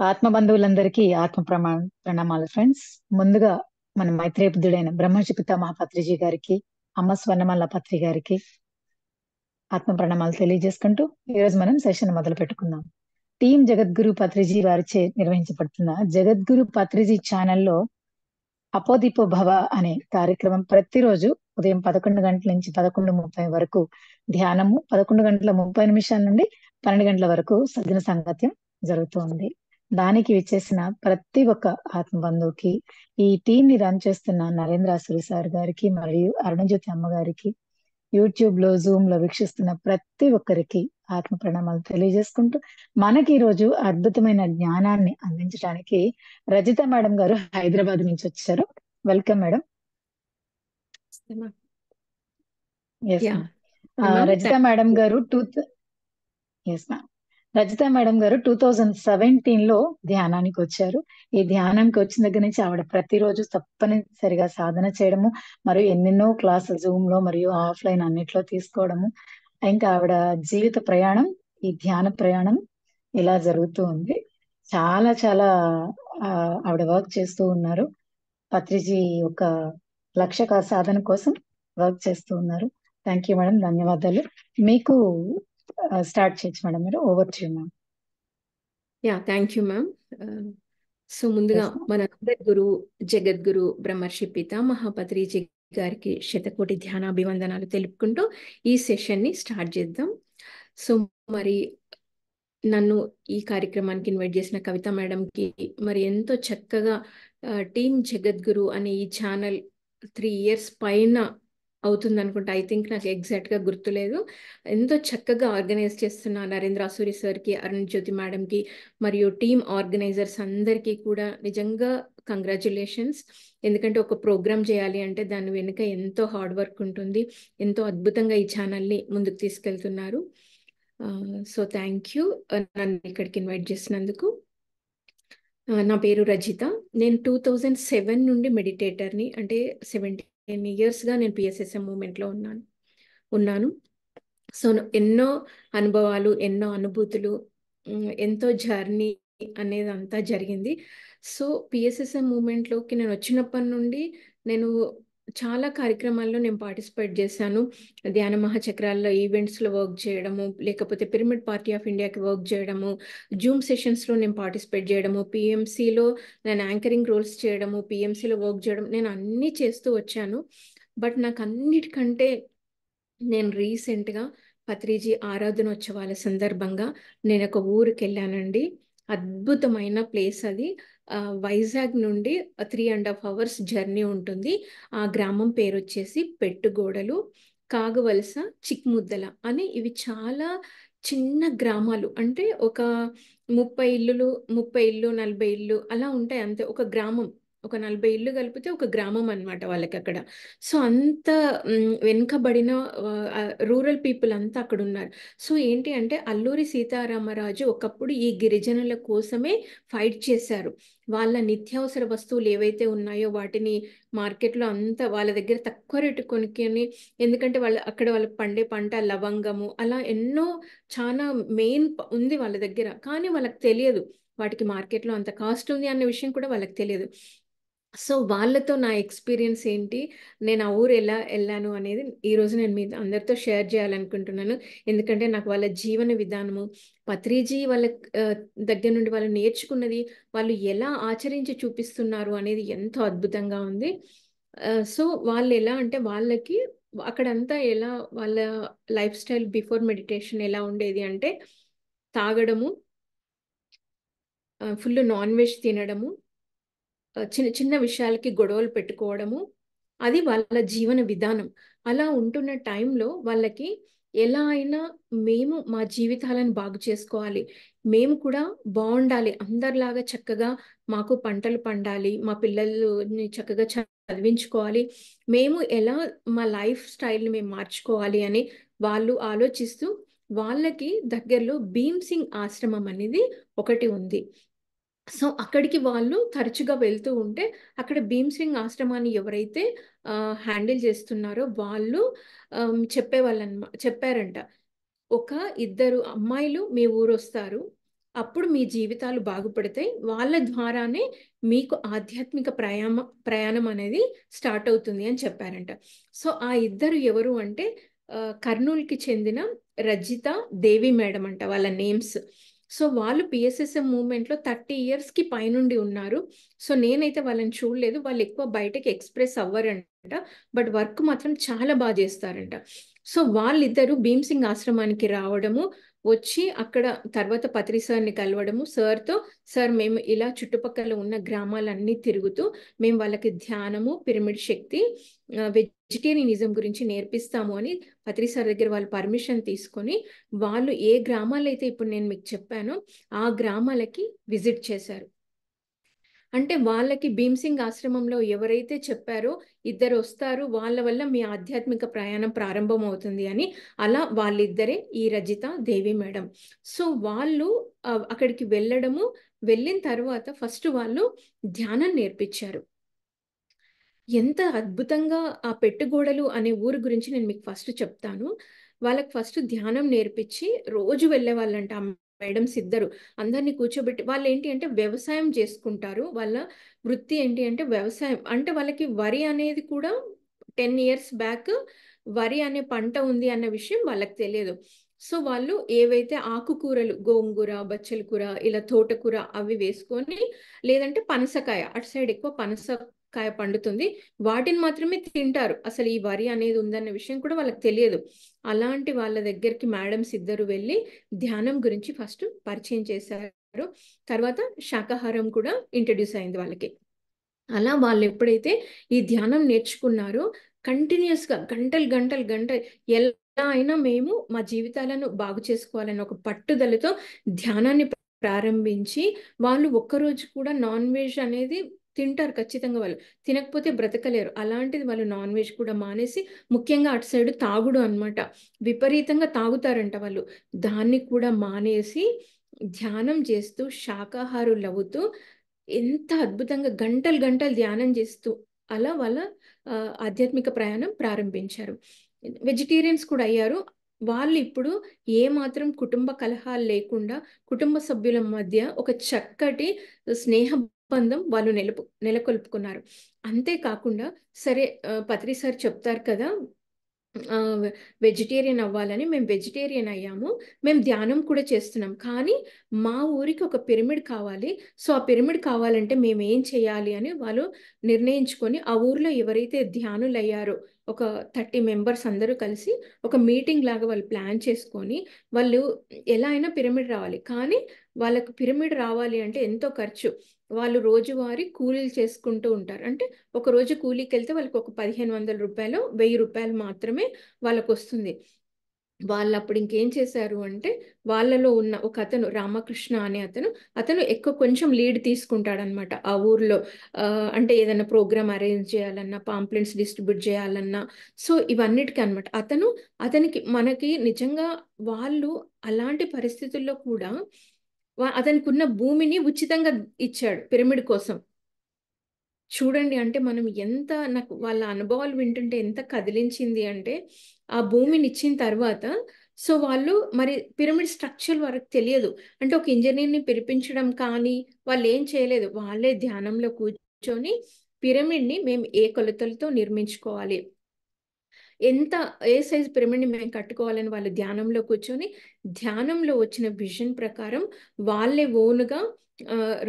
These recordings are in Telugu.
ఆత్మ బంధువులందరికీ ప్రణామాలు ఫ్రెండ్స్. ముందుగా మన మైత్రేయబుద్ధుడైన బ్రహ్మర్షి పితామహ పత్రిజీ గారికి, అమ్మ స్వర్ణమాల పత్రి గారికి ఆత్మ ప్రణామాలు తెలియజేసుకుంటూ ఈరోజు మనం సెషన్ మొదలు పెట్టుకుందాం. టీం జగద్గురు పత్రిజీ వారిచే నిర్వహించబడుతున్న జగద్గురు పత్రిజీ ఛానల్లో అపోదిపో భవ అనే కార్యక్రమం ప్రతిరోజు ఉదయం 11 గంటల నుంచి 11:30 వరకు ధ్యానము, 11:30 నుండి 12 గంటల వరకు సద్గుణ సంగత్యం జరుగుతుంది. దానికి విచ్చేసిన ప్రతి ఒక్క ఆత్మ బంధువుకి, ఈ టీం ని రన్ చేస్తున్న నరేంద్ర అసూరి సార్ గారికి మరియు అరుణజ్యోతి అమ్మ గారికి, యూట్యూబ్ లో జూమ్ లో వీక్షిస్తున్న ప్రతి ఒక్కరికి ఆత్మ ప్రణామాలు తెలియజేసుకుంటూ, మనకి ఈ రోజు అద్భుతమైన జ్ఞానాన్ని అందించడానికి రజిత మేడం గారు హైదరాబాద్ నుంచి వచ్చారు. Welcome madam. Yes ma'am. Rajitha madam గారు 2017 లో ధ్యానానికి వచ్చారు. ఈ ధ్యానానికి వచ్చిన దగ్గర నుంచి ఆవిడ ప్రతిరోజు తప్పనిసరిగా సాధన చేయడము, మరియు ఎన్నెన్నో క్లాసులు జూమ్ లో మరియు ఆఫ్లైన్ అన్నిట్లో తీసుకోవడము, ఇంకా ఆవిడ జీవిత ప్రయాణం, ఈ ధ్యాన ప్రయాణం ఇలా జరుగుతూ ఉంది. చాలా చాలా ఆవిడ వర్క్ చేస్తూ ఉన్నారు. పత్రిజీ యొక్క లక్ష్య సాధన కోసం వర్క్ చేస్తూ ఉన్నారు. థ్యాంక్ యూ మేడం, ధన్యవాదాలు. మీకు స్టార్ట్ చేయొచ్చు మేడం, మీరు over to you ma'am. Thank you ma'am. So ముందుగా మన గురు జగద్గురు బ్రహ్మర్షి పితామహ పత్రిజీ గారికి శతకోటి ధ్యానాభివందనాలు తెలుపుకుంటూ ఈ సెషన్ ని స్టార్ట్ చేద్దాం. సో మరి నన్ను ఈ కార్యక్రమానికి ఇన్వైట్ చేసిన కవిత మేడంకి, మరి ఎంతో చక్కగా టీమ్ జగద్గురు అనే ఈ ఛానల్ 3 years పైన అవుతుంది అనుకుంటా. ఐ థింక్ నాకు ఎగ్జాక్ట్ గా గుర్తులేదు. ఎంతో చక్కగా ఆర్గనైజ్ చేస్తున్న నరేంద్ర అసూరి సార్కి, అరుణ్ జ్యోతి మేడంకి మరియు టీమ్ ఆర్గనైజర్స్ అందరికీ కూడా నిజంగా కంగ్రాచులేషన్స్. ఎందుకంటే ఒక ప్రోగ్రామ్ చేయాలి అంటే దాని వెనుక ఎంతో హార్డ్ వర్క్ ఉంటుంది. ఎంతో అద్భుతంగా ఈ ఛానల్ని ముందుకు తీసుకెళ్తున్నారు. సో థ్యాంక్ యూ నన్ను ఇక్కడికి ఇన్వైట్ చేసినందుకు. నా పేరు రజిత. నేను 2007 నుండి మెడిటేటర్ని, అంటే 17 yearsగా నేను పిఎస్ఎస్ఎం మూమెంట్లో ఉన్నాను. సో ఎన్నో అనుభవాలు, ఎన్నో అనుభూతులు, ఎంతో జర్నీ అనేది అంతా జరిగింది. సో పిఎస్ఎస్ఎం మూమెంట్లోకి నేను వచ్చినప్పటి నుండి నేను చాలా కార్యక్రమాల్లో నేను పార్టిసిపేట్ చేశాను. ధ్యాన మహాచక్రాల్లో ఈవెంట్స్లో వర్క్ చేయడము, లేకపోతే పిరమిడ్ పార్టీ ఆఫ్ ఇండియాకి వర్క్ చేయడము, జూమ్ సెషన్స్లో నేను పార్టిసిపేట్ చేయడము, పిఎంసీలో నేను యాంకరింగ్ రోల్స్ చేయడము, పిఎంసీలో వర్క్ చేయడం, నేను అన్నీ చేస్తూ వచ్చాను. బట్ నాకు అన్నిటికంటే నేను రీసెంట్గా పత్రిజీ ఆరాధనోత్సవాల సందర్భంగా నేను ఒక ఊరికి వెళ్ళానండి. అద్భుతమైన ప్లేస్ అది. వైజాగ్ నుండి 3.5 hours జర్నీ ఉంటుంది. ఆ గ్రామం పేరు వచ్చేసి పెట్టుగోడలు, కాగవలస, చిక్ముద్దల అని. ఇవి చాలా చిన్న గ్రామాలు. అంటే ఒక 30 ఇల్లు, 40 ఇల్లు అలా ఉంటాయి అంతే. ఒక గ్రామం, ఒక 40 ఇల్లు కలిపితే ఒక గ్రామం అనమాట వాళ్ళకి అక్కడ. సో అంత వెనుకబడిన రూరల్ పీపుల్ అంతా అక్కడ ఉన్నారు. సో ఏంటి అంటే అల్లూరి సీతారామరాజు ఒకప్పుడు ఈ గిరిజనుల కోసమే ఫైట్ చేశారు. వాళ్ళ నిత్యావసర వస్తువులు ఏవైతే ఉన్నాయో వాటిని మార్కెట్లో అంతా వాళ్ళ దగ్గర తక్కువ రేటు కొనుక్కొని, ఎందుకంటే అక్కడ వాళ్ళకి పండే పంట లవంగము అలా ఎన్నో చాలా మెయిన్ ఉంది వాళ్ళ దగ్గర. కానీ వాళ్ళకి తెలియదు వాటికి మార్కెట్లో అంత కాస్ట్ ఉంది అన్న విషయం కూడా వాళ్ళకి తెలియదు. సో వాళ్ళతో నా ఎక్స్పీరియన్స్ ఏంటి, నేను ఆ ఊరు ఎలా వెళ్ళాను అనేది ఈరోజు నేను మీ అందరితో షేర్ చేయాలనుకుంటున్నాను. ఎందుకంటే నాకు వాళ్ళ జీవన విధానము, పత్రిజీ వాళ్ళ దగ్గర నుండి వాళ్ళు నేర్చుకున్నది వాళ్ళు ఎలా ఆచరించి చూపిస్తున్నారు అనేది ఎంతో అద్భుతంగా ఉంది. సో వాళ్ళు ఎలా అంటే వాళ్ళకి అక్కడంతా ఎలా వాళ్ళ లైఫ్ స్టైల్ బిఫోర్ మెడిటేషన్ ఎలా ఉండేది అంటే తాగడము, ఫుల్ నాన్ వెజ్ తినడము, చిన్న చిన్న విషయాలకి గొడవలు పెట్టుకోవడము, అది వాళ్ళ జీవన విధానం. అలా ఉంటున్న టైంలో వాళ్ళకి ఎలా అయినా మేము మా జీవితాలను బాగు చేసుకోవాలి, మేము కూడా బాగుండాలి, అందరిలాగా చక్కగా మాకు పంటలు పండాలి, మా పిల్లల్ని చక్కగా చదివించుకోవాలి, మేము ఎలా మా లైఫ్ స్టైల్ని మేము మార్చుకోవాలి అని వాళ్ళు ఆలోచిస్తూ, వాళ్ళకి దగ్గరలో భీమ్సింగ్ ఆశ్రమం అనేది ఒకటి ఉంది. సో అక్కడికి వాళ్ళు తరచుగా వెళ్తూ ఉంటే అక్కడ భీమ్సింగ్ ఆశ్రమాన్ని ఎవరైతే హ్యాండిల్ చేస్తున్నారో వాళ్ళు చెప్పారంట, ఒక 2 అమ్మాయిలు మీ ఊరు వస్తారు, అప్పుడు మీ జీవితాలు బాగుపడతాయి. వాళ్ళ ద్వారానే మీకు ఆధ్యాత్మిక ప్రయాణం అనేది స్టార్ట్ అవుతుంది అని చెప్పారంట. సో ఆ ఇద్దరు ఎవరు అంటే కర్నూలుకి చెందిన రజిత, దేవి మేడం అంట వాళ్ళ నేమ్స్. సో వాళ్ళు పిఎస్ఎస్ఎం మూవ్మెంట్లో 30 ఇయర్స్కి పైనుండి ఉన్నారు. సో నేనైతే వాళ్ళని చూడలేదు. వాళ్ళు ఎక్కువ బయటకి ఎక్స్ప్రెస్ అవ్వరంట, బట్ వర్క్ మాత్రం చాలా బాగా చేస్తారంట. సో వాళ్ళిద్దరూ భీమ్సింగ్ ఆశ్రమానికి రావడము, వచ్చి అక్కడ తర్వాత పత్రి సార్ని కలవడము, సార్తో సార్ మేము ఇలా చుట్టుపక్కల ఉన్న గ్రామాలన్నీ తిరుగుతూ మేము వాళ్ళకి ధ్యానము, పిరమిడ్ శక్తి, వెజిటేరియనిజం గురించి నేర్పిస్తాము అని పత్రి సార్ దగ్గర వాళ్ళు పర్మిషన్ తీసుకొని వాళ్ళు ఏ గ్రామాలు అయితే ఇప్పుడు నేను మీకు చెప్పానో ఆ గ్రామాలకి విజిట్ చేశారు. అంటే వాళ్ళకి భీమ్సింగ్ ఆశ్రమంలో ఎవరైతే చెప్పారో ఇద్దరు వస్తారు, వాళ్ళ వల్ల మీ ఆధ్యాత్మిక ప్రయాణం ప్రారంభం అవుతుంది అని, అలా వాళ్ళిద్దరే ఈ రజిత, దేవి మేడం. సో వాళ్ళు అక్కడికి వెళ్ళడము, వెళ్ళిన తర్వాత ఫస్ట్ వాళ్ళు ధ్యానం నేర్పించారు. ఎంత అద్భుతంగా ఆ పెట్టుగోడలు అనే ఊరు గురించి నేను మీకు ఫస్ట్ చెప్తాను. వాళ్ళకి ఫస్ట్ ధ్యానం నేర్పించి రోజు వెళ్ళే వాళ్ళంట ఆ మేడమ్స్ ఇద్దరు. అందరినీ కూర్చోబెట్టి వాళ్ళు ఏంటి అంటే వ్యవసాయం చేసుకుంటారు. వాళ్ళ వృత్తి ఏంటి అంటే వ్యవసాయం. అంటే వాళ్ళకి వరి అనేది కూడా 10 ఇయర్స్ బ్యాక్ వరి అనే పంట ఉంది అన్న విషయం వాళ్ళకి తెలియదు. సో వాళ్ళు ఏవైతే ఆకుకూరలు, గోంగూర, బచ్చల కూర, ఇలా తోటకూర అవి వేసుకొని, లేదంటే పనసకాయ, అటు సైడ్ ఎక్కువ పనసకాయ పండుతుంది, వాటిని మాత్రమే తింటారు. అసలు ఈ వరి అనేది ఉందన్న విషయం కూడా వాళ్ళకి తెలియదు. అలాంటి వాళ్ళ దగ్గరికి మేడమ్స్ ఇద్దరు వెళ్ళి ధ్యానం గురించి ఫస్ట్ పరిచయం చేశారు. తర్వాత శాకాహారం కూడా ఇంట్రడ్యూస్ అయింది వాళ్ళకి. అలా వాళ్ళు ఎప్పుడైతే ఈ ధ్యానం నేర్చుకున్నారో కంటిన్యూస్గా గంటలు గంటలు గంటలు ఎలా అయినా మేము మా జీవితాలను బాగు చేసుకోవాలని ఒక పట్టుదలతో ధ్యానాన్ని ప్రారంభించి, వాళ్ళు ఒక్కరోజు కూడా నాన్ వెజ్ అనేది తింటారు ఖచ్చితంగా. వాళ్ళు తినకపోతే బ్రతకలేరు. అలాంటిది వాళ్ళు నాన్ వెజ్ కూడా మానేసి, ముఖ్యంగా అటు సైడ్ తాగుడు అన్నమాట, విపరీతంగా తాగుతారంట వాళ్ళు. దాన్ని కూడా మానేసి ధ్యానం చేస్తూ శాకాహారులు అవుతూ ఎంత అద్భుతంగా గంటలు గంటలు ధ్యానం చేస్తూ అలా వాళ్ళ ఆధ్యాత్మిక ప్రయాణం ప్రారంభించారు. వెజిటేరియన్స్ కూడా అయ్యారు. వాళ్ళు ఇప్పుడు ఏ మాత్రం కుటుంబ కలహాలు లేకుండా కుటుంబ సభ్యుల మధ్య ఒక చక్కటి స్నేహ బంధం వాళ్ళు నెలకొల్పుకున్నారు. అంతేకాకుండా సరే, పత్రి సార్ చెప్తారు కదా వెజిటేరియన్ అవ్వాలని, మేము వెజిటేరియన్ అయ్యాము, మేము ధ్యానం కూడా చేస్తున్నాం, కానీ మా ఊరికి ఒక పిరమిడ్ కావాలి. సో ఆ పిరమిడ్ కావాలంటే మేము ఏం చేయాలి అని వాళ్ళు నిర్ణయించుకొని, ఆ ఊర్లో ఎవరైతే ధ్యానులు అయ్యారో ఒక 30 మెంబర్స్ అందరూ కలిసి ఒక మీటింగ్ లాగా వాళ్ళు ప్లాన్ చేసుకొని, వాళ్ళు ఎలా అయినా పిరమిడ్ రావాలి, కానీ వాళ్ళకు పిరమిడ్ రావాలి అంటే ఎంతో ఖర్చు. వాళ్ళు రోజువారీ కూలీలు చేసుకుంటూ ఉంటారు. అంటే ఒక రోజు కూలీకి వెళ్తే వాళ్ళకి ఒక 1500 రూపాయలు, 1000 రూపాయలు మాత్రమే వాళ్ళకు వస్తుంది. వాళ్ళు అప్పుడు ఇంకేం చేశారు అంటే, వాళ్ళలో ఉన్న ఒక అతను రామకృష్ణ అనే అతను ఎక్కువ కొంచెం లీడ్ తీసుకుంటాడనమాట ఆ ఊర్లో. అంటే ఏదైనా ప్రోగ్రామ్ అరేంజ్ చేయాలన్నా, పాంప్లెట్స్ డిస్ట్రిబ్యూట్ చేయాలన్నా, సో ఇవన్నిటికీ అనమాట. అతనికి మనకి నిజంగా వాళ్ళు అలాంటి పరిస్థితుల్లో కూడా అతనికి ఉన్న భూమిని ఉచితంగా ఇచ్చాడు పిరమిడ్ కోసం. చూడండి, అంటే మనం ఎంత, నాకు వాళ్ళ అనుభవాలు వింటుంటే ఎంత కదిలించింది అంటే, ఆ భూమిని ఇచ్చిన తర్వాత సో వాళ్ళు మరి పిరమిడ్ స్ట్రక్చర్ వరకు తెలియదు. అంటే ఒక ఇంజనీర్ని పిలిపించడం కానీ వాళ్ళు ఏం చేయలేదు. వాళ్ళే ధ్యానంలో కూర్చొని పిరమిడ్ని మేము ఏ కొలతలతో నిర్మించుకోవాలి, ఎంత ఏ సైజ్ పిరమిడ్ని మేము కట్టుకోవాలని వాళ్ళు ధ్యానంలో కూర్చొని, ధ్యానంలో వచ్చిన విజన్ ప్రకారం వాళ్ళే ఓనుగా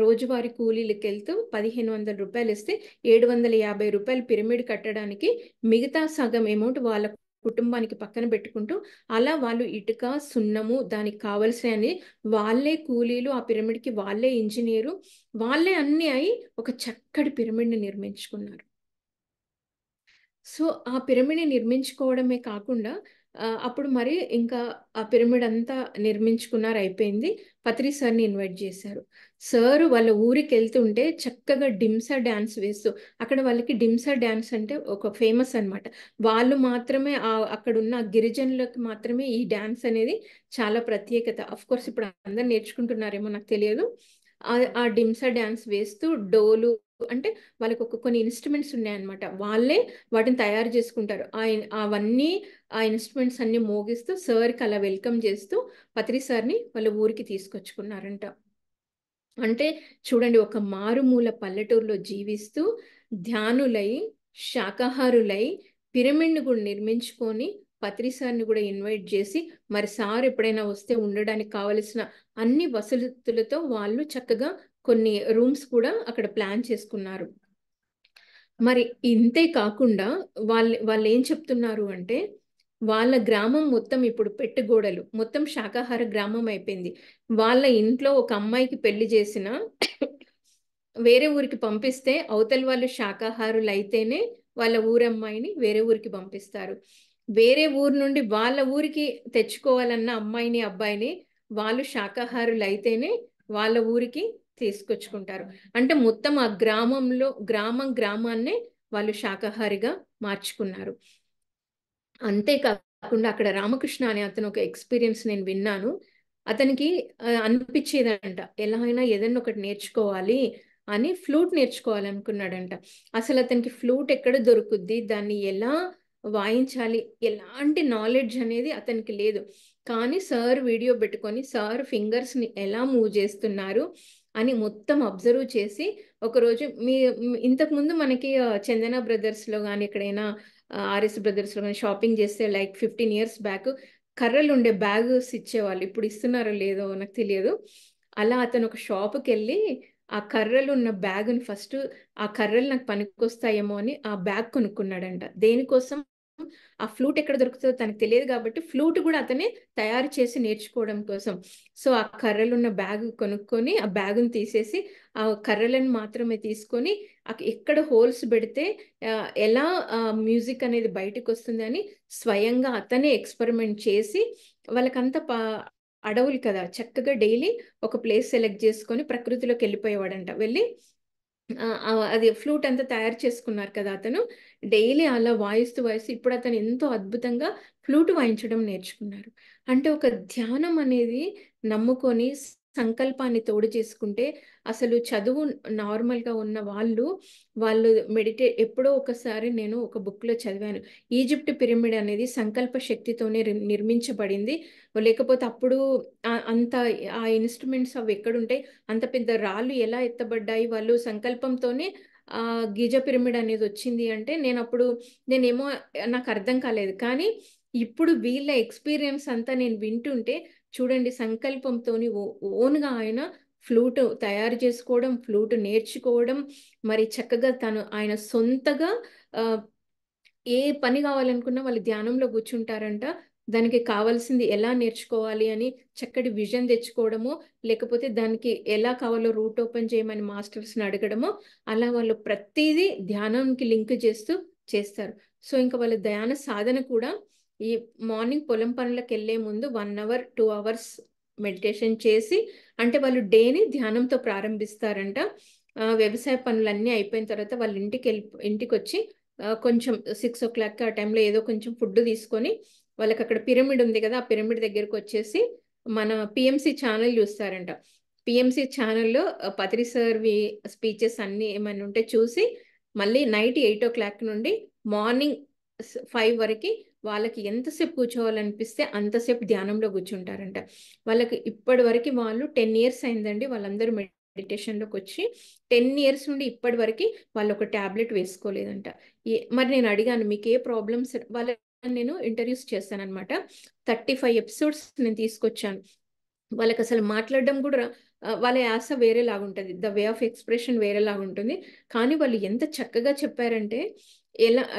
రోజువారీ కూలీలకు వెళ్తూ 1500 రూపాయలు ఇస్తే 750 రూపాయలు పిరమిడ్ కట్టడానికి, మిగతా సగం అమౌంట్ వాళ్ళ కుటుంబానికి పక్కన పెట్టుకుంటూ, అలా వాళ్ళు ఇటుక, సున్నము, దానికి కావలసినవి వాళ్ళే కూలీలు, ఆ పిరమిడ్కి వాళ్ళే ఇంజనీరు, వాళ్ళే అన్ని అయి ఒక చక్కటి పిరమిడ్ని నిర్మించుకున్నారు. సో ఆ పిరమిడ్ని నిర్మించుకోవడమే కాకుండా అప్పుడు మరి ఇంకా ఆ పిరమిడ్ అంతా నిర్మించుకున్నారు, అయిపోయింది. పత్రి సార్ని ఇన్వైట్ చేశారు. సార్ వాళ్ళ ఊరికి వెళ్తుంటే చక్కగా డిమ్సా డ్యాన్స్ వేస్తూ, అక్కడ వాళ్ళకి డిమ్సా డ్యాన్స్ అంటే ఒక ఫేమస్ అన్నమాట. వాళ్ళు మాత్రమే అక్కడ ఉన్న గిరిజనులకు మాత్రమే ఈ డ్యాన్స్ అనేది చాలా ప్రత్యేకత. అఫ్ కోర్స్ ఇప్పుడు అందరు నేర్చుకుంటున్నారేమో నాకు తెలియదు. ఆ డిమ్సా డ్యాన్స్ వేస్తూ డోలు అంటే వాళ్ళకి కొన్ని ఇన్స్ట్రుమెంట్స్ ఉన్నాయన్నమాట. వాళ్ళే వాటిని తయారు చేసుకుంటారు. అవన్నీ ఆ ఇన్స్ట్రుమెంట్స్ అన్ని మోగిస్తూ సార్కి అలా వెల్కమ్ చేస్తూ పత్రి సార్ని వాళ్ళ ఊరికి తీసుకొచ్చుకున్నారంట. అంటే చూడండి, ఒక మారుమూల పల్లెటూరులో జీవిస్తూ ధ్యానులై, శాకాహారులై, పిరమిడ్ని కూడా నిర్మించుకొని పత్రి సార్ని కూడా ఇన్వైట్ చేసి, మరి సార్ ఎప్పుడైనా వస్తే ఉండడానికి కావలసిన అన్ని వసతులతో వాళ్ళు చక్కగా కొన్ని రూమ్స్ కూడా అక్కడ ప్లాన్ చేసుకున్నారు. మరి ఇంతే కాకుండా వాళ్ళు ఏం చెప్తున్నారు అంటే, వాళ్ళ గ్రామం మొత్తం ఇప్పుడు పెట్టుగోడలు మొత్తం శాకాహార గ్రామం అయిపోయింది. వాళ్ళ ఇంట్లో ఒక అమ్మాయికి పెళ్లి చేసిన వేరే ఊరికి పంపిస్తే అవతల వాళ్ళు శాకాహారులు అయితేనే వాళ్ళ ఊరమ్మాయిని వేరే ఊరికి పంపిస్తారు. వేరే ఊరు నుండి వాళ్ళ ఊరికి తెచ్చుకోవాలన్న అమ్మాయిని అబ్బాయిని వాళ్ళు శాకాహారులు అయితేనే వాళ్ళ ఊరికి తీసుకొచ్చుకుంటారు. అంటే మొత్తం ఆ గ్రామాన్నే వాళ్ళు శాకాహారిగా మార్చుకున్నారు. అంతేకాకుండా అక్కడ రామకృష్ణ అనే అతను ఒక ఎక్స్పీరియన్స్ నేను విన్నాను. అతనికి అనిపించేదంట, ఎలా అయినా ఏదైనా ఒకటి నేర్చుకోవాలి అని ఫ్లూట్ నేర్చుకోవాలనుకున్నాడంట. అసలు అతనికి ఫ్లూట్ ఎక్కడ దొరుకుద్ది, దాన్ని ఎలా వాయించాలి, ఎలాంటి నాలెడ్జ్ అనేది అతనికి లేదు. కానీ సార్ వీడియో పెట్టుకొని సార్ ఫింగర్స్ని ఎలా మూవ్ చేస్తున్నారు అని మొత్తం అబ్జర్వ్ చేసి ఒకరోజు ఇంతకుముందు మనకి చందన బ్రదర్స్లో కానీ ఎక్కడైనా ఆర్ఎస్ బ్రదర్స్లో కానీ షాపింగ్ చేస్తే లైక్ 15 years బ్యాక్ కర్రలు ఉండే బ్యాగ్స్ ఇచ్చేవాళ్ళు. ఇప్పుడు ఇస్తున్నారో లేదో నాకు తెలియదు. అలా అతను ఒక షాప్కి వెళ్ళి ఆ కర్రలు ఉన్న బ్యాగ్ని ఫస్ట్, ఆ కర్రలు నాకు పనికొస్తాయేమో అని ఆ బ్యాగ్ కొనుక్కున్నాడంట. దేనికోసం? ఆ ఫ్లూట్ ఎక్కడ దొరుకుతుందో తనకు తెలియదు కాబట్టి ఫ్లూట్ కూడా అతనే తయారు చేసి నేర్చుకోవడం కోసం. సో ఆ కర్రలు ఉన్న బ్యాగ్ కొనుక్కొని ఆ బ్యాగుని తీసేసి ఆ కర్రలను మాత్రమే తీసుకొని ఎక్కడ హోల్స్ పెడితే ఎలా మ్యూజిక్ అనేది బయటకు వస్తుంది అని స్వయంగా అతనే ఎక్స్పెరిమెంట్ చేసి, వాళ్ళకంతా అడవులు కదా, చక్కగా డైలీ ఒక ప్లేస్ సెలెక్ట్ చేసుకొని ప్రకృతిలోకి వెళ్ళిపోయేవాడంట. వెళ్ళి అది ఫ్లూట్ అంతా తయారు చేసుకున్నారు కదా అతను, డైలీ అలా వాయిస్తూ ఇప్పుడు అతను ఎంతో అద్భుతంగా ఫ్లూట్ వాయించడం నేర్చుకున్నారు. అంటే ఒక ధ్యానం అనేది నమ్ముకొని సంకల్పాన్ని తోడు చేసుకుంటే అసలు చదువు నార్మల్గా ఉన్న వాళ్ళు ఎప్పుడో ఒకసారి నేను ఒక బుక్లో చదివాను, ఈజిప్ట్ పిరమిడ్ అనేది సంకల్ప శక్తితోనే నిర్మించబడింది. లేకపోతే అప్పుడు అంత ఆ ఇన్స్ట్రుమెంట్స్ అవి ఎక్కడుంటాయి, అంత పెద్ద రాళ్ళు ఎలా ఎత్తబడ్డాయి, వాళ్ళు సంకల్పంతోనే గిజా పిరమిడ్ అనేది వచ్చింది అంటే నేనేమో నాకు అర్థం కాలేదు. కానీ ఇప్పుడు వీళ్ళ ఎక్స్పీరియన్స్ అంతా నేను వింటుంటే చూడండి, సంకల్పంతోని ఓన్గా ఆయన ఫ్లూట్ తయారు చేసుకోవడం, ఫ్లూట్ నేర్చుకోవడం, మరి చక్కగా ఆయన సొంతగా ఏ పని కావాలనుకున్నా వాళ్ళు ధ్యానంలో కూర్చుంటారంట. దానికి కావాల్సింది ఎలా నేర్చుకోవాలి అని చక్కటి విజన్ తెచ్చుకోవడము, లేకపోతే దానికి ఎలా కావాలో రూట్ ఓపెన్ చేయమని మాస్టర్స్ని అడగడము, అలా వాళ్ళు ప్రతిదీ ధ్యానానికి లింక్ చేస్తారు. సో ఇంకా వాళ్ళ ధ్యాన సాధన కూడా ఈ మార్నింగ్ పొలం పనులకు వెళ్ళే ముందు 1 hour 2 hours మెడిటేషన్ చేసి, అంటే వాళ్ళు డేని ధ్యానంతో ప్రారంభిస్తారంట. వ్యవసాయ పనులన్నీ అయిపోయిన తర్వాత వాళ్ళ ఇంటికి వచ్చి కొంచెం 6 o'clock ఆ టైంలో ఏదో కొంచెం ఫుడ్ తీసుకొని, వాళ్ళకి అక్కడ పిరమిడ్ ఉంది కదా, ఆ పిరమిడ్ దగ్గరకు వచ్చేసి మన పిఎంసి ఛానల్ చూస్తారంట. పిఎంసి ఛానల్లో పత్రి సార్వి స్పీచెస్ అన్ని ఏమైనా ఉంటే చూసి, మళ్ళీ నైట్ 8 o'clock నుండి మార్నింగ్ 5 వరకు వాళ్ళకి ఎంతసేపు కూర్చోవాలనిపిస్తే అంతసేపు ధ్యానంలో కూర్చుంటారంట. వాళ్ళకి ఇప్పటి వరకు వాళ్ళు 10 years అయిందండి వాళ్ళందరూ మెడిటేషన్లోకి వచ్చి. 10 years నుండి ఇప్పటి వరకు వాళ్ళు ఒక ట్యాబ్లెట్ వేసుకోలేదంట. మరి నేను అడిగాను, మీకు ఏ ప్రాబ్లమ్స్, నేను ఇంటర్వ్యూస్ చేస్తానన్నమాట. 35 episodes నేను తీసుకొచ్చాను. వాళ్ళకి అసలు మాట్లాడడం కూడా వాళ్ళ యాస వేరేలాగా ఉంటుంది, ద వే ఆఫ్ ఎక్స్ప్రెషన్ వేరేలాగా ఉంటుంది. కానీ వాళ్ళు ఎంత చక్కగా చెప్పారంటే,